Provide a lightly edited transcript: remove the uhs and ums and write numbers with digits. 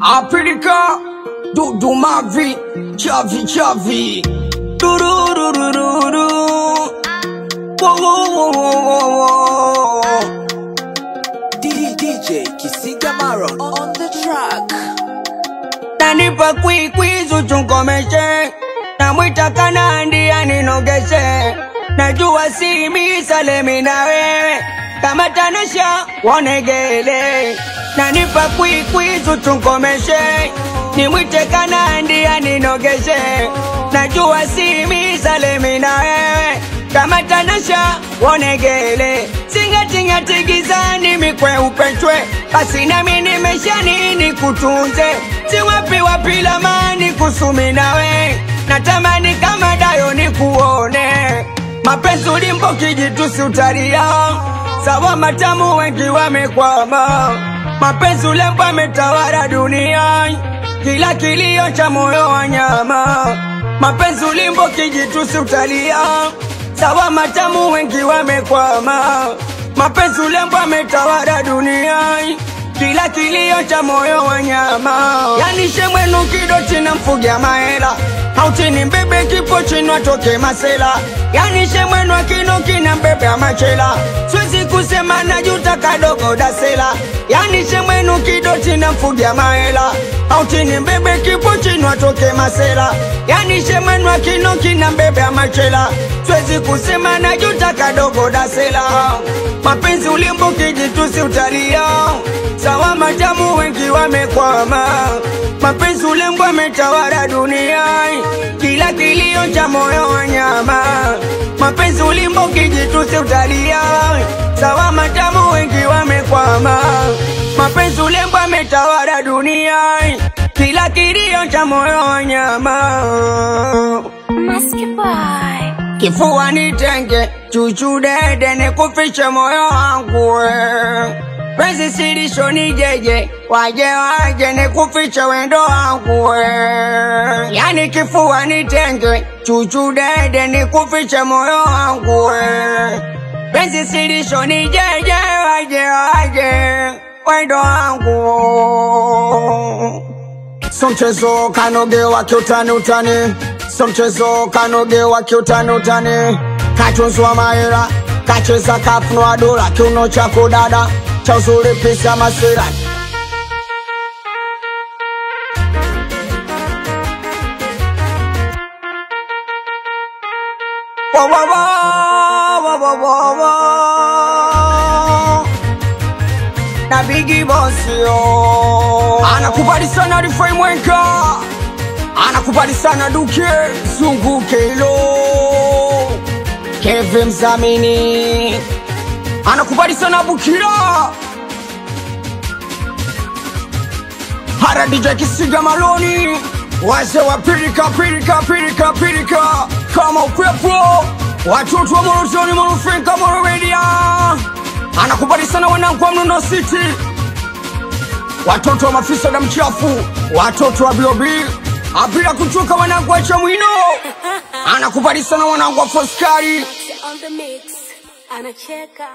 Apelika Dudu Mavi Chavi Chavi Durururururu DJ Kisiga Maron on the track. Nanipa kwizu chunkomeshe na mwita kanandi aninogeshe. Najua si misalemi na wewe kama tanesha wonegele. Nanipa kwizu chunkomeshe ni mwite kanandi aninogeshe. Najua si misalemi na wewe kama tanesha wonegele. Singa tigizani mikwe upechwe basi nami nimesha nini kutunze. Wapi lamani kusumi nawe natamani kama dayo ni kuone. Mapenzi ulimbo kijitusi utaria sawa matamu wengi wamekwama. Mapenzi ulembo ametawala dunia kila kilio cha moyo wa nyama. Mapenzi ulimbo kijitusi utaria sawa matamu wengi wamekwama. Mapenzi ulembo ametawala dunia kila kilio cha moyo wa nyama. Yani shemwenu kidoti na mfugia maela hautini mbebe kipo chini watoke masela. Yani shemwenu akinoki na mbebe amachela siwezi kusema na juta kadogo dasela. Yani shemwenu kidoti na mfugia maela hautini mbebe kipo chini watoke masela. Yani shemwenu akinoki na mbebe amachela siwezi kusema na juta kadogo dasela. Mapenzi ulimbo kijitusi utaria sawa matamu wengi wamekwama. Mapenzi ulembo ametawala dunia kila kilio cha moyo wa nyama. Mapenzi ulimbo kijitusi utalia sawa matamu wengi wamekwama. Mapenzi ulembo ametawala dunia kila kilio cha moyo wa nyama. Kifua nitenge chuchu dede nikufiche moyo wangu. Penzi silisho ni jeje waje nikufiche wendo wangu. Yani kifua nitenge chuchu dede nikufiche moyo wangu. Penzi silisho ni jeje waje wendo wangu. So mchezo kanoge wakiutani utani. So mchezo kanoge wakiutani utani. Kachunzwa maera kacheza kafunwa dola kiuno chako dada cha uzuri pisa masira. Na Biggie Boss yo anakubali sana Rifai Mwenka, anakubali sana Duke Zunguke ilo Kevin Mzamini, anakubali sana Bukira Hara DJ Kisiga Maloni. Wase wa pirika kama upepo watoto wa Morozoni Morofenka Moromedia. Anakubali sana wanangu wa Mnuno City, watoto wa mafisa na mchafu, watoto wa Biobi abila kuchoka wanangu wa Chamwino. Anakubali sana wanangu wa Foskari. On the mix, anacheka.